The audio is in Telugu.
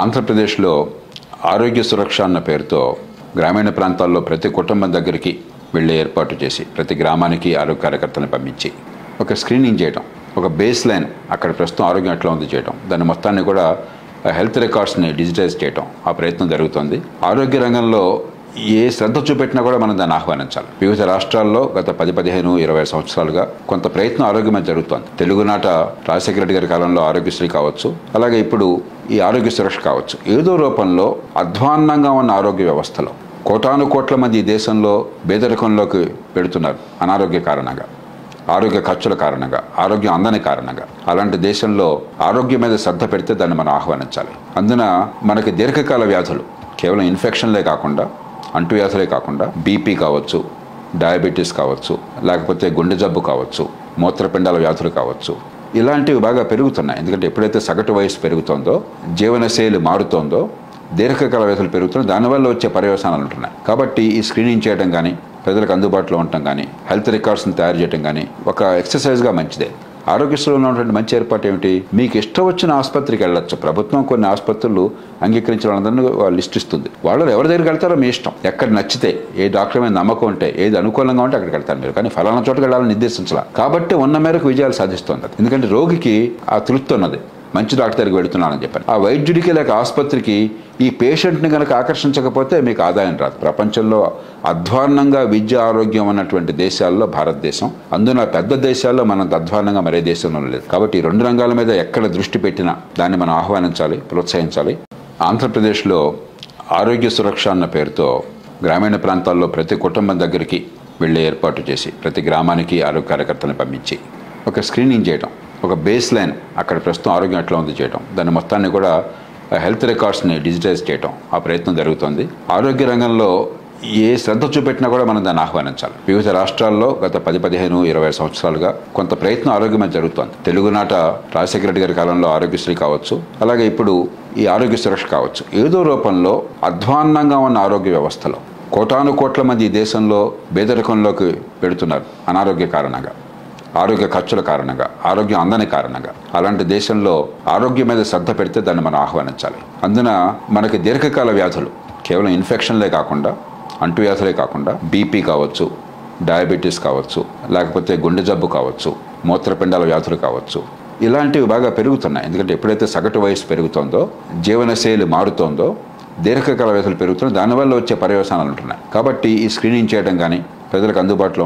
ఆంధ్రప్రదేశ్లో ఆరోగ్య సురక్ష అన్న పేరుతో గ్రామీణ ప్రాంతాల్లో ప్రతి కుటుంబం దగ్గరికి వెళ్ళే ఏర్పాటు చేసి ప్రతి గ్రామానికి ఆరోగ్య కార్యకర్తలను పంపించి ఒక స్క్రీనింగ్ చేయడం, ఒక బేస్ లైన్ అక్కడ ప్రస్తుతం ఆరోగ్యం ఎట్లా ఉంది చేయడం, దాని మొత్తాన్ని కూడా హెల్త్ రికార్డ్స్ని డిజిటైజ్ చేయడం ఆ ప్రయత్నం జరుగుతుంది. ఆరోగ్య రంగంలో ఏ శ్రద్ధ చూపెట్టినా కూడా మనం దాన్ని ఆహ్వానించాలి. వివిధ రాష్ట్రాల్లో గత 10, 15, 20 సంవత్సరాలుగా కొంత ప్రయత్నం ఆరోగ్యమే జరుగుతోంది. తెలుగునాట రాజశేఖర రెడ్డి గారి కాలంలో ఆరోగ్యశ్రీ కావచ్చు, అలాగే ఇప్పుడు ఈ ఆరోగ్య సురక్ష కావచ్చు, ఏదో రూపంలో అధ్వాన్నంగా ఉన్న ఆరోగ్య వ్యవస్థలో కోటాను కోట్ల మంది ఈ దేశంలో పేదరికంలోకి పెడుతున్నారు అనారోగ్య కారణంగా, ఆరోగ్య ఖర్చుల కారణంగా, ఆరోగ్యం అందని కారణంగా. అలాంటి దేశంలో ఆరోగ్యం మీద శ్రద్ధ పెడితే దాన్ని మనం ఆహ్వానించాలి. అందున మనకి దీర్ఘకాల వ్యాధులు కేవలం ఇన్ఫెక్షన్లే కాకుండా, అంటువ్యాధులే కాకుండా, బీపీ కావచ్చు, డయాబెటీస్ కావచ్చు, లేకపోతే గుండె జబ్బు కావచ్చు, మూత్రపిండాల వ్యాధులు కావచ్చు, ఇలాంటివి బాగా పెరుగుతున్నాయి. ఎందుకంటే ఎప్పుడైతే సగటు వయసు పెరుగుతోందో, జీవనశైలి మారుతోందో, దీర్ఘకాల వ్యాధులు పెరుగుతున్నాయి. దానివల్ల వచ్చే పర్యవసానాలు ఉంటున్నాయి. కాబట్టి ఈ స్క్రీనింగ్ చేయడం కానీ, ప్రజలకు అందుబాటులో ఉండటం కానీ, హెల్త్ రికార్డ్స్ని తయారు చేయడం కానీ ఒక ఎక్సర్సైజ్గా మంచిదే. ఆరోగ్యశ్రీలో ఉన్నటువంటి మంచి ఏర్పాటు ఏమిటి? మీకు ఇష్టం వచ్చిన ఆసుపత్రికి వెళ్ళొచ్చు. ప్రభుత్వం కొన్ని ఆసుపత్రులు అంగీకరించిన వాళ్ళందరినీ లిస్ట్ ఇస్తుంది. వాళ్ళు ఎవరి దగ్గరికి వెళ్తారో మీ ఇష్టం. ఎక్కడ నచ్చితే, ఏ డాక్టర్ మీద నమ్మకం ఉంటే, ఏది అనుకూలంగా ఉంటే అక్కడికి వెళ్తారు మీరు. కానీ ఫలానా చోటుకి వెళ్ళాలని నిర్దేశించాలి. కాబట్టి ఉన్న మేరకు విజయాలు సాధిస్తుంది. ఎందుకంటే రోగికి ఆ తృప్తి ఉన్నది, మంచి డాక్టర్ దగ్గరికి వెళుతున్నానని చెప్పాను. ఆ వైద్యుడికి లేక ఆసుపత్రికి ఈ పేషెంట్ని కనుక ఆకర్షించకపోతే మీకు ఆదాయం రాదు. ప్రపంచంలో అధ్వాన్నంగా విద్య ఆరోగ్యం ఉన్నటువంటి దేశాల్లో భారతదేశం, అందున పెద్ద దేశాల్లో మనంత అధ్వాన్నంగా మరే దేశంలో లేదు. కాబట్టి ఈ రెండు రంగాల మీద ఎక్కడ దృష్టి పెట్టినా దాన్ని మనం ఆహ్వానించాలి, ప్రోత్సహించాలి. ఆంధ్రప్రదేశ్లో ఆరోగ్య సురక్ష అన్న పేరుతో గ్రామీణ ప్రాంతాల్లో ప్రతి కుటుంబం దగ్గరికి వెళ్ళే ఏర్పాటు చేసి ప్రతి గ్రామానికి ఆరోగ్య కార్యకర్తలను పంపించి ఒక స్క్రీనింగ్ చేయడం, ఒక బేస్ లైన్ అక్కడ ప్రస్తుతం ఆరోగ్యం ఎట్లా ఉంది చేయడం, దాని మొత్తాన్ని కూడా హెల్త్ రికార్డ్స్ని డిజిటైజ్ చేయడం ఆ ప్రయత్నం జరుగుతుంది. ఆరోగ్య రంగంలో ఏ శ్రద్ధ చూపెట్టినా కూడా మనం దాన్ని ఆహ్వానించాలి. వివిధ రాష్ట్రాల్లో గత 10, 15, 20 సంవత్సరాలుగా కొంత ప్రయత్నం ఆరోగ్యమే జరుగుతోంది. తెలుగునాట రాజశేఖర రెడ్డి గారి కాలంలో ఆరోగ్యశ్రీ కావచ్చు, అలాగే ఇప్పుడు ఈ ఆరోగ్య సురక్ష కావచ్చు, ఏదో రూపంలో అధ్వాన్నంగా ఉన్న ఆరోగ్య వ్యవస్థలో కోటాను కోట్ల మంది ఈ దేశంలో పేదరికంలోకి పెడుతున్నారు అనారోగ్య కారణంగా, ఆరోగ్య ఖర్చుల కారణంగా, ఆరోగ్యం అందని కారణంగా. అలాంటి దేశంలో ఆరోగ్యం మీద శ్రద్ధ పెడితే దాన్ని మనం ఆహ్వానించాలి. అందున మనకి దీర్ఘకాల వ్యాధులు కేవలం ఇన్ఫెక్షన్లే కాకుండా, అంటువ్యాధులే కాకుండా, బీపీ కావచ్చు, డయాబెటీస్ కావచ్చు, లేకపోతే గుండె జబ్బు కావచ్చు, మూత్రపిండాల వ్యాధులు కావచ్చు, ఇలాంటివి బాగా పెరుగుతున్నాయి. ఎందుకంటే ఎప్పుడైతే సగటు వయసు పెరుగుతోందో, జీవనశైలి మారుతోందో, దీర్ఘకాల వ్యాధులు పెరుగుతున్నాయి. దానివల్ల వచ్చే పర్యవసానాలు ఉంటున్నాయి. కాబట్టి ఈ స్క్రీనింగ్ చేయడం కానీ, ప్రజలకు అందుబాటులో